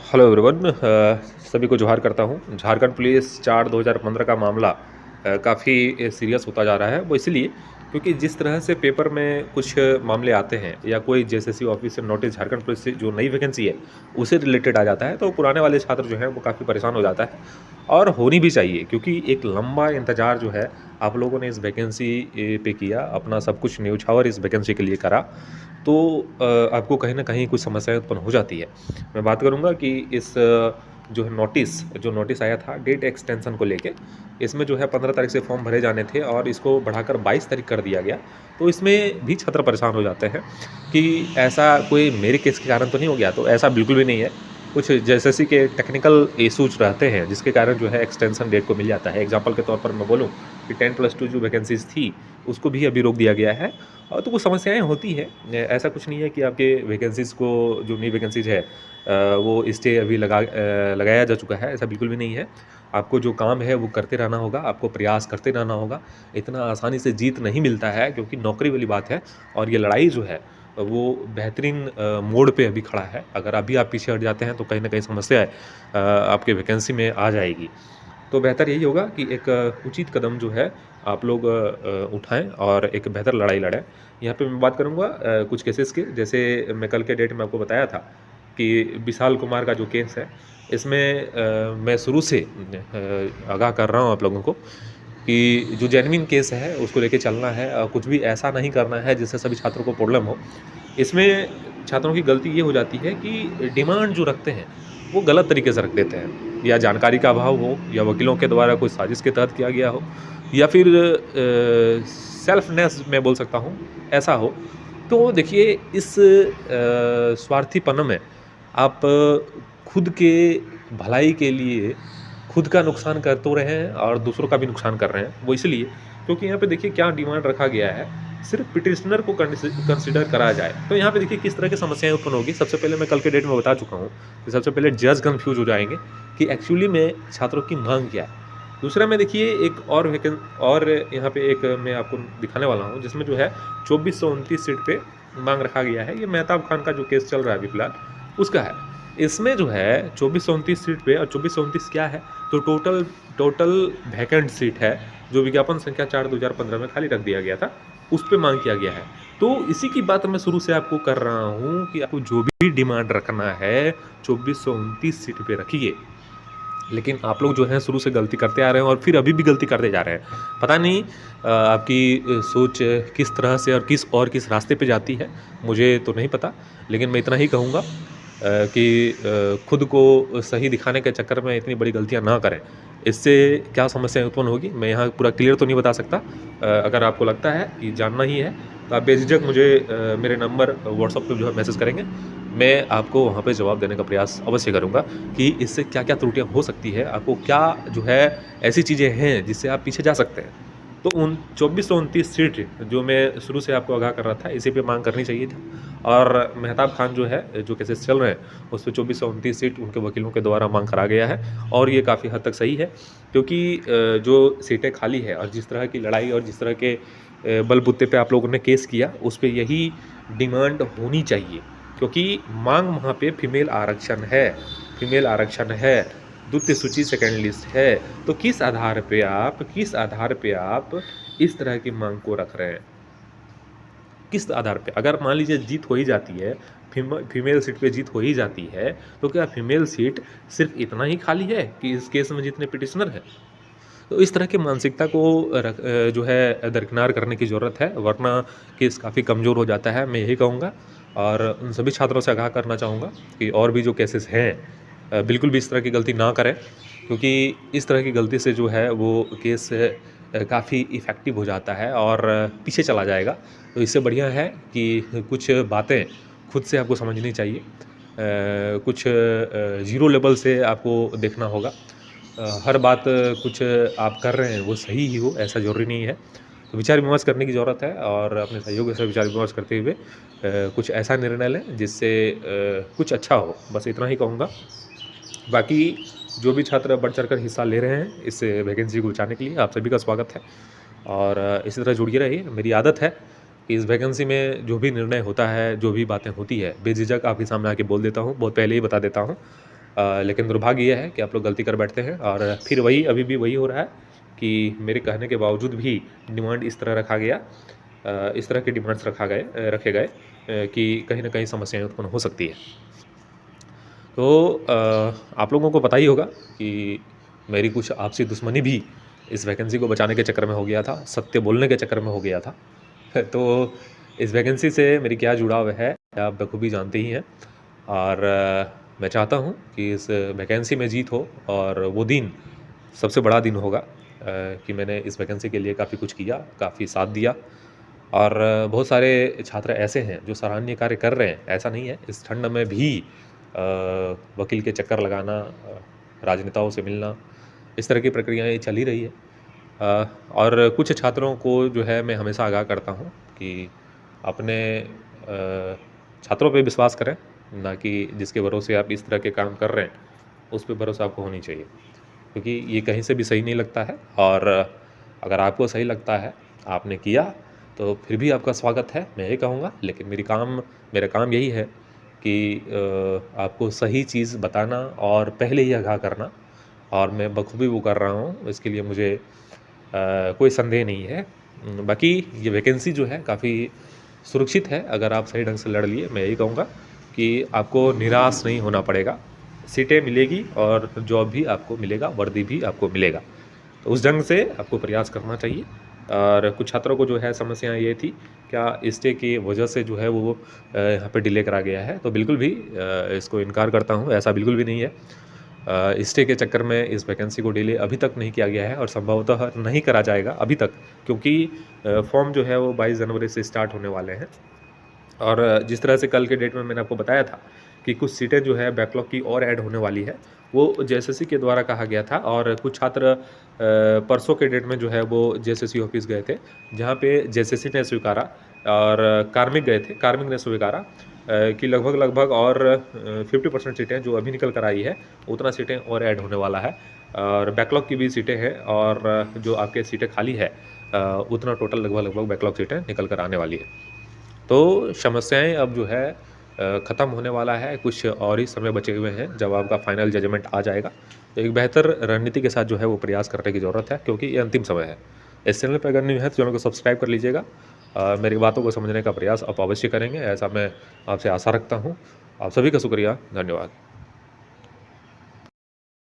Hello everyone. सभी को जोहार करता हूँ। झारखंड पुलिस 4/2015 का मामला काफ़ी सीरियस होता जा रहा है। वो इसलिए क्योंकि जिस तरह से पेपर में कुछ मामले आते हैं या कोई JSSC officer notice Jharkhand police से जो नई वैकेंसी है उससे रिलेटेड आ जाता है, तो पुराने वाले छात्र जो हैं वो काफ़ी परेशान हो जाता है। और होनी भी चाहिए, क्योंकि एक लंबा इंतज़ार जो है आप लोगों ने इस वैकेंसी पे किया, अपना सब कुछ न्यौछावर इस वैकेंसी के लिए करा, तो आपको कहीं न कहीं कुछ समस्याएँ उत्पन्न हो जाती है। मैं बात करूँगा कि इस जो है नोटिस आया था डेट एक्सटेंशन को लेके, इसमें जो है 15 तारीख से फॉर्म भरे जाने थे और इसको बढ़ाकर 22 तारीख कर दिया गया। तो इसमें भी छात्र परेशान हो जाते हैं कि ऐसा कोई मेरे केस के कारण तो नहीं हो गया, तो ऐसा बिल्कुल भी नहीं है। कुछ जेएसएससी के टेक्निकल इश्यूज रहते हैं जिसके कारण जो है एक्सटेंशन डेट को मिल जाता है। एग्जाम्पल के तौर पर मैं बोलूँ कि 10+2 जो वैकेंसीज़ थी उसको भी अभी रोक दिया गया है। और तो कुछ समस्याएँ होती हैं। ऐसा कुछ नहीं है कि आपके वैकेंसीज़ को, जो नई वैकेंसीज़ है वो स्टे अभी लगाया जा चुका है, ऐसा बिल्कुल भी नहीं है। आपको जो काम है वो करते रहना होगा, आपको प्रयास करते रहना होगा। इतना आसानी से जीत नहीं मिलता है, क्योंकि नौकरी वाली बात है और ये लड़ाई जो है वो बेहतरीन मोड़ पे अभी खड़ा है। अगर अभी आप पीछे हट जाते हैं तो कहीं न कहीं समस्या आपके वैकेंसी में आ जाएगी। तो बेहतर यही होगा कि एक उचित कदम जो है आप लोग उठाएँ और एक बेहतर लड़ाई लड़ें। यहाँ पे मैं बात करूँगा कुछ केसेस की। जैसे मैं कल के डेट में आपको बताया था कि विशाल कुमार का जो केस है, इसमें मैं शुरू से आगाह कर रहा हूँ आप लोगों को कि जो जेन्युइन केस है उसको लेके चलना है और कुछ भी ऐसा नहीं करना है जिससे सभी छात्रों को प्रॉब्लम हो। इसमें छात्रों की गलती ये हो जाती है कि डिमांड जो रखते हैं वो गलत तरीके से रख देते हैं, या जानकारी का अभाव हो, या वकीलों के द्वारा कोई साजिश के तहत किया गया हो, या फिर सेल्फनेस मैं बोल सकता हूँ, ऐसा हो। तो देखिए, इस स्वार्थीपन में आप खुद के भलाई के लिए खुद का नुकसान कर तो रहे हैं और दूसरों का भी नुकसान कर रहे हैं। वो इसलिए क्योंकि यहाँ पे देखिए क्या डिमांड रखा गया है, सिर्फ पिटिशनर को कंसिडर करा जाए। तो यहाँ पे देखिए किस तरह की समस्याएं उत्पन्न होगी। सबसे पहले मैं कल के डेट में बता चुका हूँ कि सबसे पहले जज कंफ्यूज हो जाएंगे कि एक्चुअली में छात्रों की मांग क्या है। दूसरा में देखिए एक और यहाँ पे एक मैं आपको दिखाने वाला हूँ, जिसमें जो है 2429 सीट पे मांग रखा गया है। ये मेहताब खान का जो केस चल रहा है अभी फिलहाल, उसका है। इसमें जो है 2429 सीट पे, और 2429 क्या है, तो टोटल टोटल वैकेंट सीट है जो विज्ञापन संख्या 4/2015 में खाली रख दिया गया था, उस पे मांग किया गया है। तो इसी की बात मैं शुरू से आपको कर रहा हूँ कि आपको जो भी डिमांड रखना है 2429 सीट पे रखिए। लेकिन आप लोग जो हैं शुरू से गलती करते आ रहे हैं और फिर अभी भी गलती करते जा रहे हैं। पता नहीं आपकी सोच किस तरह से और किस रास्ते पे जाती है, मुझे तो नहीं पता। लेकिन मैं इतना ही कहूँगा कि खुद को सही दिखाने के चक्कर में इतनी बड़ी गलतियाँ ना करें। इससे क्या समस्याएँ उत्पन्न होगी, मैं यहाँ पूरा क्लियर तो नहीं बता सकता। अगर आपको लगता है कि जानना ही है तो आप बेझिझक मुझे मेरे नंबर व्हाट्सएप पे जो है मैसेज करेंगे। मैं आपको वहाँ पे जवाब देने का प्रयास अवश्य करूँगा कि इससे क्या-क्या त्रुटियाँ हो सकती है, आपको क्या जो है ऐसी चीज़ें हैं जिससे आप पीछे जा सकते हैं। तो उन 2429 सीट जो मैं शुरू से आपको आगाह कर रहा था, इसी पे मांग करनी चाहिए था। और मेहताब खान जो है, जो केसेस चल रहे हैं, उस पे 2429 सीट उनके वकीलों के द्वारा मांग करा गया है और ये काफ़ी हद तक सही है, क्योंकि जो सीटें खाली है और जिस तरह की लड़ाई और जिस तरह के बलबूते पे आप लोगों ने केस किया, उस पे यही डिमांड होनी चाहिए। क्योंकि मांग वहाँ पे फीमेल आरक्षण है, द्वितीय सूची सेकंड लिस्ट है। तो किस आधार पे आप इस तरह की मांग को रख रहे हैं? किस आधार पे? अगर मान लीजिए जीत हो ही जाती है, फीमेल सीट पे जीत हो ही जाती है, तो क्या फीमेल सीट सिर्फ इतना ही खाली है कि इस केस में जितने पिटिशनर हैं? तो इस तरह की मानसिकता को जो है दरकिनार करने की ज़रूरत है, वरना केस काफ़ी कमज़ोर हो जाता है, मैं यही कहूँगा। और उन सभी छात्रों से आगाह करना चाहूँगा कि और भी जो केसेस हैं बिल्कुल भी इस तरह की गलती ना करें, क्योंकि इस तरह की गलती से जो है वो केस काफ़ी इफ़ेक्टिव हो जाता है और पीछे चला जाएगा। तो इससे बढ़िया है कि कुछ बातें खुद से आपको समझनी चाहिए। कुछ ज़ीरो लेवल से आपको देखना होगा। हर बात कुछ आप कर रहे हैं वो सही ही हो, ऐसा ज़रूरी नहीं है। तो विचार विमर्श करने की ज़रूरत है और अपने सहयोगियों से विचार विमर्श करते हुए कुछ ऐसा निर्णय लें जिससे कुछ अच्छा हो, बस इतना ही कहूँगा। बाकी जो भी छात्र बढ़-चढ़ कर हिस्सा ले रहे हैं इस वैकेंसी को बचाने के लिए, आप सभी का स्वागत है और इसी तरह जुड़िए रहिए। मेरी आदत है कि इस वैकेंसी में जो भी निर्णय होता है, जो भी बातें होती है, बेझिझक आपके सामने आके बोल देता हूँ, बहुत पहले ही बता देता हूँ। लेकिन दुर्भाग्य ये है कि आप लोग गलती कर बैठते हैं और फिर वही अभी भी वही हो रहा है कि मेरे कहने के बावजूद भी डिमांड इस तरह रखा गया, इस तरह के डिमांड्स रखे गए कि कहीं न कहीं समस्याएँ उत्पन्न हो सकती है। तो आप लोगों को पता ही होगा कि मेरी कुछ आपसी दुश्मनी भी इस वैकेंसी को बचाने के चक्कर में हो गया था, सत्य बोलने के चक्कर में हो गया था। तो इस वैकेंसी से मेरी क्या जुड़ाव है, आप बखूबी जानते ही हैं और मैं चाहता हूँ कि इस वैकेंसी में जीत हो और वो दिन सबसे बड़ा दिन होगा कि मैंने इस वैकेंसी के लिए काफ़ी कुछ किया, काफ़ी साथ दिया और बहुत सारे छात्र ऐसे हैं जो सराहनीय कार्य कर रहे हैं। ऐसा नहीं है, इस ठंड में भी वकील के चक्कर लगाना, राजनेताओं से मिलना, इस तरह की प्रक्रियाएँ चल ही रही है। और कुछ छात्रों को जो है मैं हमेशा आगाह करता हूँ कि अपने छात्रों पे विश्वास करें, ना कि जिसके भरोसे आप इस तरह के काम कर रहे हैं, उस पे भरोसा आपको होनी चाहिए। क्योंकि ये कहीं से भी सही नहीं लगता है और अगर आपको सही लगता है, आपने किया, तो फिर भी आपका स्वागत है, मैं ये कहूँगा। लेकिन मेरा काम यही है कि आपको सही चीज़ बताना और पहले ही आगाह करना और मैं बखूबी वो कर रहा हूँ, इसके लिए मुझे कोई संदेह नहीं है। बाकी ये वैकेंसी जो है काफ़ी सुरक्षित है, अगर आप सही ढंग से लड़ लिए, मैं यही कहूँगा कि आपको निराश नहीं होना पड़ेगा। सीटें मिलेगी और जॉब भी आपको मिलेगा, वर्दी भी आपको मिलेगा। तो उस ढंग से आपको प्रयास करना चाहिए और कुछ छात्रों को जो है समस्या ये थी, क्या स्टे की वजह से जो है वो यहाँ पे डिले करा गया है, तो बिल्कुल भी इसको इनकार करता हूँ, ऐसा बिल्कुल भी नहीं है। स्टे के चक्कर में इस वैकेंसी को डिले अभी तक नहीं किया गया है और संभवतः नहीं करा जाएगा अभी तक, क्योंकि फॉर्म जो है वो 22 जनवरी से स्टार्ट होने वाले हैं। और जिस तरह से कल के डेट में मैंने आपको बताया था कि कुछ सीटें जो है बैकलॉग की और ऐड होने वाली है, वो जेएसएससी के द्वारा कहा गया था और कुछ छात्र परसों के डेट में जो है वो जेएसएससी ऑफिस गए थे, जहाँ पे जेएसएससी ने स्वीकारा और कार्मिक गए थे, कार्मिक ने स्वीकारा कि लगभग और 50% सीटें जो अभी निकल कर आई है, उतना सीटें और ऐड होने वाला है और बैकलॉग की भी सीटें हैं और जो आपके सीटें खाली है उतना टोटल लगभग बैकलॉग सीटें निकल कर आने वाली है। तो समस्याएँ अब जो है ख़त्म होने वाला है, कुछ और ही समय बचे हुए हैं, जब आपका फाइनल जजमेंट आ जाएगा, तो एक बेहतर रणनीति के साथ जो है वो प्रयास करने की ज़रूरत है, क्योंकि ये अंतिम समय है। इस चैनल पे अगर न्यू है तो चैनल को सब्सक्राइब कर लीजिएगा। मेरी बातों को समझने का प्रयास आप अवश्य करेंगे, ऐसा मैं आपसे आशा रखता हूँ। आप सभी का शुक्रिया, धन्यवाद।